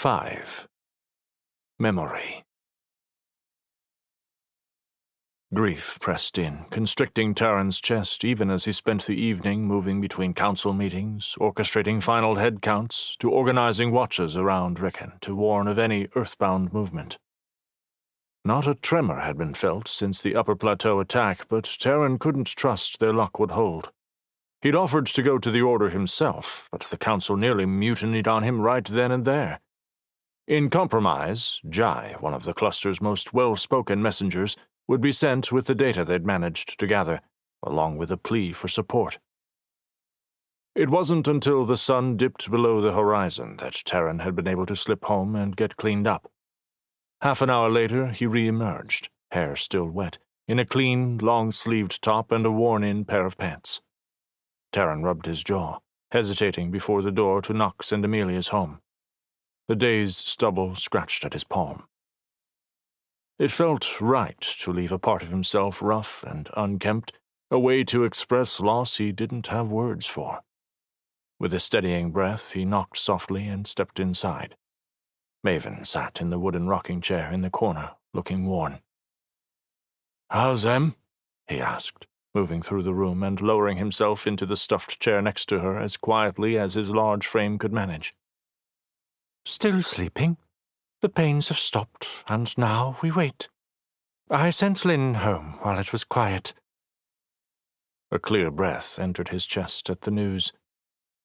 5. Memory. Grief pressed in, constricting Taran's chest even as he spent the evening moving between council meetings, orchestrating final head counts, to organizing watches around Rickon to warn of any Earthbound movement. Not a tremor had been felt since the Upper Plateau attack, but Taran couldn't trust their luck would hold. He'd offered to go to the Order himself, but the council nearly mutinied on him right then and there. In compromise, Jai, one of the cluster's most well-spoken messengers, would be sent with the data they'd managed to gather, along with a plea for support. It wasn't until the sun dipped below the horizon that Taran had been able to slip home and get cleaned up. Half an hour later, he re-emerged, hair still wet, in a clean, long-sleeved top and a worn-in pair of pants. Taran rubbed his jaw, hesitating before the door to Nox and Amelia's home. The day's stubble scratched at his palm. It felt right to leave a part of himself rough and unkempt, a way to express loss he didn't have words for. With a steadying breath, he knocked softly and stepped inside. Maven sat in the wooden rocking chair in the corner, looking worn. "How's Em?" he asked, moving through the room and lowering himself into the stuffed chair next to her as quietly as his large frame could manage. "Still sleeping. The pains have stopped, and now we wait. I sent Lynn home while it was quiet." A clear breath entered his chest at the news.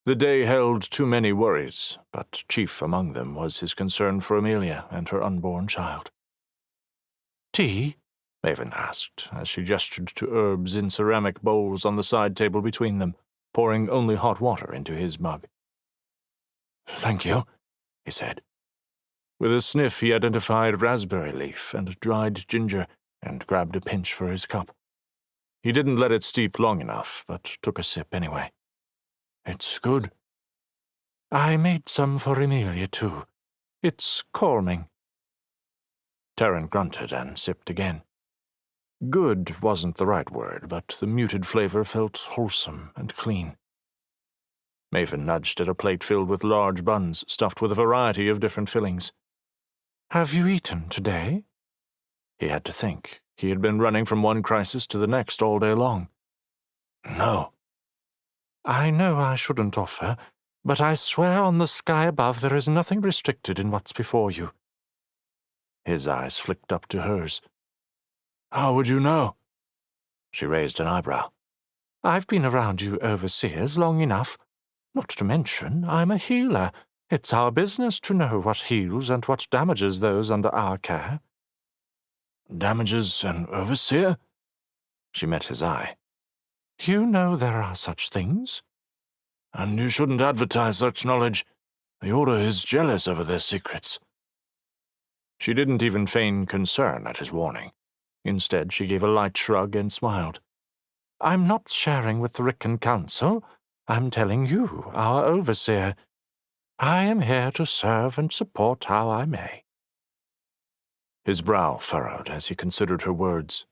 The day held too many worries, but chief among them was his concern for Amelia and her unborn child. "Tea?" Maven asked, as she gestured to herbs in ceramic bowls on the side table between them, pouring only hot water into his mug. "Thank you," he said. With a sniff, he identified raspberry leaf and dried ginger and grabbed a pinch for his cup. He didn't let it steep long enough, but took a sip anyway. "It's good." "I made some for Amelia, too. It's calming." Taran grunted and sipped again. Good wasn't the right word, but the muted flavor felt wholesome and clean. Maven nudged at a plate filled with large buns stuffed with a variety of different fillings. "Have you eaten today?" He had to think. He had been running from one crisis to the next all day long. "No." "I know I shouldn't offer, but I swear on the sky above there is nothing restricted in what's before you." His eyes flicked up to hers. "How would you know?" She raised an eyebrow. "I've been around you overseers long enough. Not to mention, I'm a healer. It's our business to know what heals and what damages those under our care." "Damages an overseer?" She met his eye. "You know there are such things." "And you shouldn't advertise such knowledge. The Order is jealous over their secrets." She didn't even feign concern at his warning. Instead, she gave a light shrug and smiled. "I'm not sharing with the Rickon Council. I'm telling you, our overseer. I am here to serve and support how I may." His brow furrowed as he considered her words.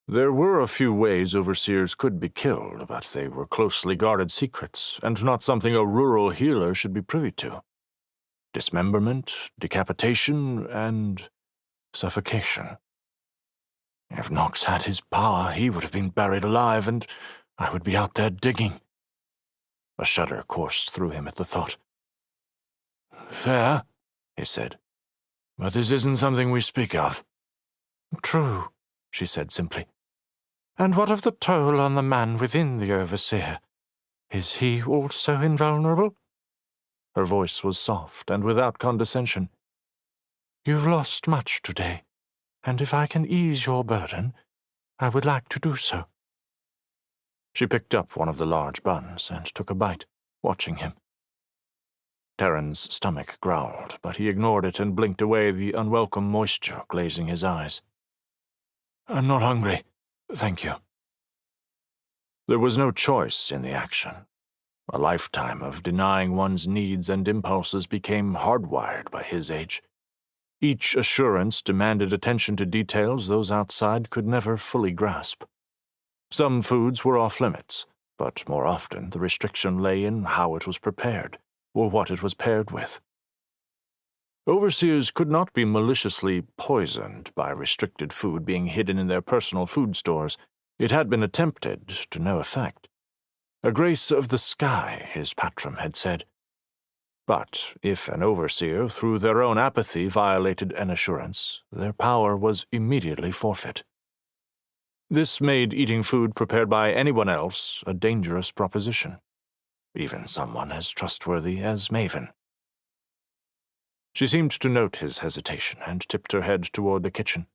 There were a few ways overseers could be killed, but they were closely guarded secrets, and not something a rural healer should be privy to. Dismemberment, decapitation, and suffocation. If Nox had his power, he would have been buried alive, and I would be out there digging. A shudder coursed through him at the thought. "Fair," he said, "but this isn't something we speak of." "True," she said simply. "And what of the toll on the man within the overseer? Is he also invulnerable?" Her voice was soft and without condescension. "You've lost much today, and if I can ease your burden, I would like to do so." She picked up one of the large buns and took a bite, watching him. Taran's stomach growled, but he ignored it and blinked away the unwelcome moisture glazing his eyes. "I'm not hungry, thank you." There was no choice in the action. A lifetime of denying one's needs and impulses became hardwired by his age. Each assurance demanded attention to details those outside could never fully grasp. Some foods were off-limits, but more often the restriction lay in how it was prepared, or what it was paired with. Overseers could not be maliciously poisoned by restricted food being hidden in their personal food stores. It had been attempted to no effect. A grace of the sky, his patron had said. But if an overseer, through their own apathy, violated an assurance, their power was immediately forfeit. This made eating food prepared by anyone else a dangerous proposition, even someone as trustworthy as Maven. She seemed to note his hesitation and tipped her head toward the kitchen.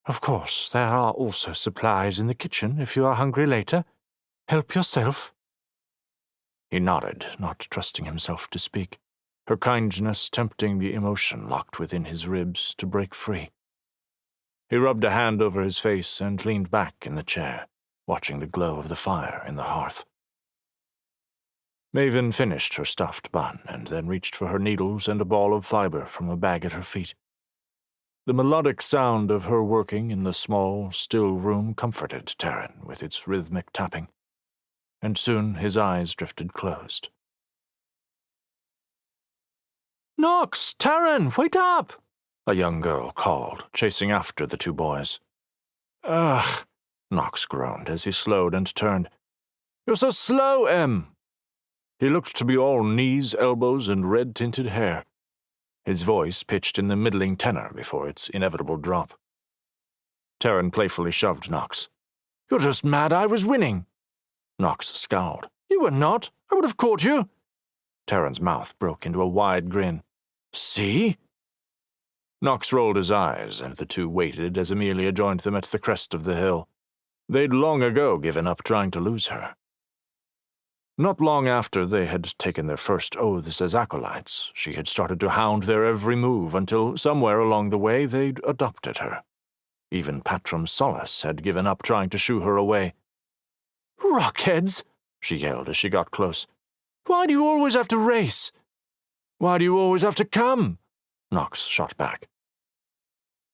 Of course, there are also supplies in the kitchen if you are hungry later. Help yourself. He nodded, not trusting himself to speak, her kindness tempting the emotion locked within his ribs to break free. He rubbed a hand over his face and leaned back in the chair, watching the glow of the fire in the hearth. Maven finished her stuffed bun and then reached for her needles and a ball of fiber from a bag at her feet. The melodic sound of her working in the small, still room comforted Terran with its rhythmic tapping, and soon his eyes drifted closed. "Nox! Terran, wait up!" A young girl called, chasing after the two boys. "Ugh," Nox groaned as he slowed and turned. "You're so slow, Em." He looked to be all knees, elbows, and red-tinted hair. His voice pitched in the middling tenor before its inevitable drop. Terran playfully shoved Nox. "You're just mad I was winning." Nox scowled. "You were not. I would have caught you." Terran's mouth broke into a wide grin. "See?" Nox rolled his eyes, and the two waited as Amelia joined them at the crest of the hill. They'd long ago given up trying to lose her. Not long after they had taken their first oaths as acolytes, she had started to hound their every move until somewhere along the way they'd adopted her. Even Patrum Solace had given up trying to shoo her away. "Rockheads!" she yelled as she got close. "Why do you always have to race? Why do you always have to come?" Nox shot back.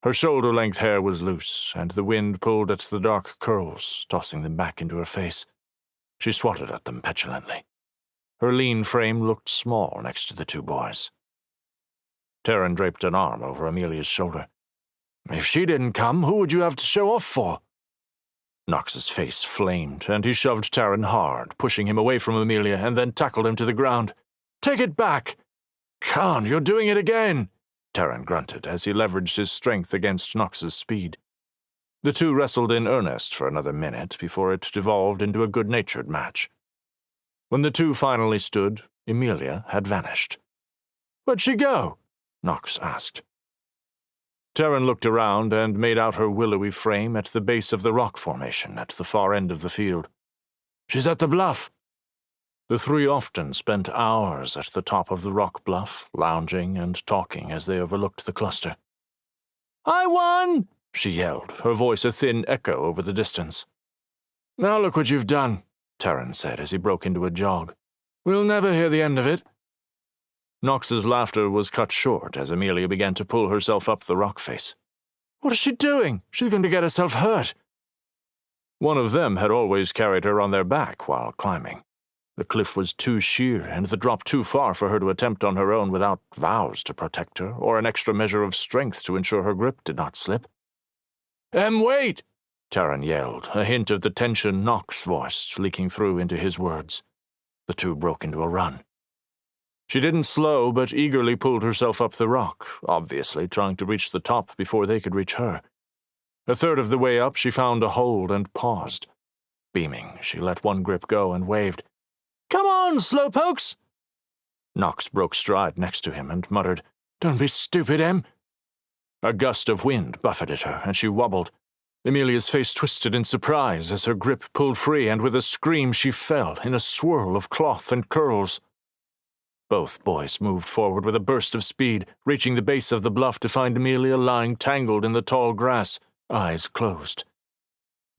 Her shoulder-length hair was loose, and the wind pulled at the dark curls, tossing them back into her face. She swatted at them petulantly. Her lean frame looked small next to the two boys. Terran draped an arm over Amelia's shoulder. "If she didn't come, who would you have to show off for?" Nox's face flamed, and he shoved Terran hard, pushing him away from Amelia, and then tackled him to the ground. "Take it back!" "Can't, you're doing it again!" Terran grunted as he leveraged his strength against Nox's speed. The two wrestled in earnest for another minute before it devolved into a good-natured match. When the two finally stood, Amelia had vanished. "Where'd she go?" Nox asked. Terran looked around and made out her willowy frame at the base of the rock formation at the far end of the field. "She's at the bluff." The three often spent hours at the top of the rock bluff, lounging and talking as they overlooked the cluster. "I won!" she yelled, her voice a thin echo over the distance. "Now look what you've done," Terran said as he broke into a jog. "We'll never hear the end of it." Nox's laughter was cut short as Amelia began to pull herself up the rock face. "What is she doing? She's going to get herself hurt." One of them had always carried her on their back while climbing. The cliff was too sheer and the drop too far for her to attempt on her own without vows to protect her or an extra measure of strength to ensure her grip did not slip. Wait!" Terran yelled, a hint of the tension Nox voiced leaking through into his words. The two broke into a run. She didn't slow, but eagerly pulled herself up the rock, obviously trying to reach the top before they could reach her. A third of the way up, she found a hold and paused. Beaming, she let one grip go and waved. "Come on, slowpokes!" Nox broke stride next to him and muttered, "Don't be stupid, Em." A gust of wind buffeted her, and she wobbled. Amelia's face twisted in surprise as her grip pulled free, and with a scream she fell in a swirl of cloth and curls. Both boys moved forward with a burst of speed, reaching the base of the bluff to find Amelia lying tangled in the tall grass, eyes closed.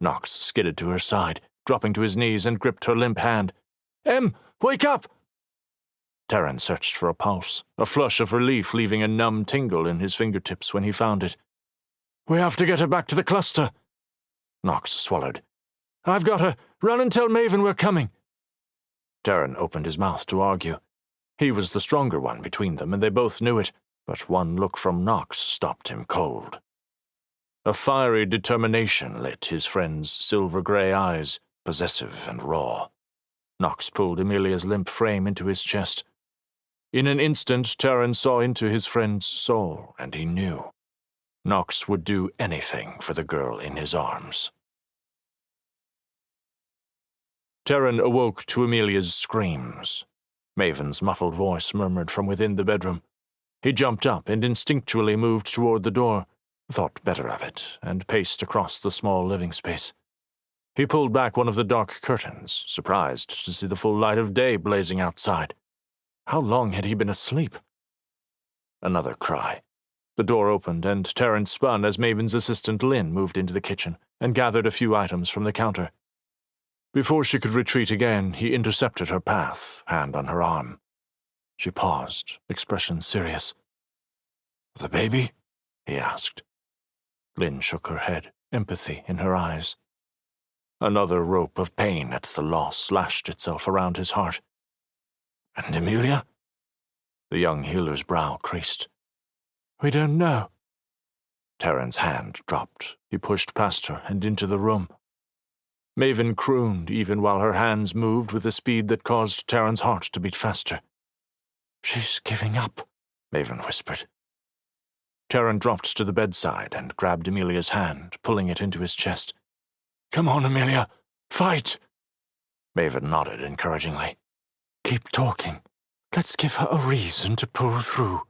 Nox skidded to her side, dropping to his knees and gripped her limp hand. "Em, wake up!" Terran searched for a pulse, a flush of relief leaving a numb tingle in his fingertips when he found it. "We have to get her back to the cluster." Nox swallowed. "I've got her. Run and tell Maven we're coming." Terran opened his mouth to argue. He was the stronger one between them, and they both knew it. but one look from Knox stopped him cold. A fiery determination lit his friend's silver-gray eyes, possessive and raw. Knox pulled Amelia's limp frame into his chest. In an instant, Terence saw into his friend's soul, and he knew. Knox would do anything for the girl in his arms. Terran awoke to Amelia's screams. Maven's muffled voice murmured from within the bedroom. He jumped up and instinctually moved toward the door, thought better of it, and paced across the small living space. He pulled back one of the dark curtains, surprised to see the full light of day blazing outside. How long had he been asleep? Another cry. The door opened, and Terence spun as Maven's assistant Lynn moved into the kitchen and gathered a few items from the counter. Before she could retreat again, he intercepted her path, hand on her arm. She paused, expression serious. "The baby?" he asked. Lynn shook her head, empathy in her eyes. Another rope of pain at the loss slashed itself around his heart. "And Amelia?" The young healer's brow creased. "We don't know." Terran's hand dropped. He pushed past her and into the room. Maven crooned even while her hands moved with a speed that caused Terran's heart to beat faster. "She's giving up," Maven whispered. Terran dropped to the bedside and grabbed Amelia's hand, pulling it into his chest. "Come on, Amelia! Fight!" Maven nodded encouragingly. "Keep talking. Let's give her a reason to pull through."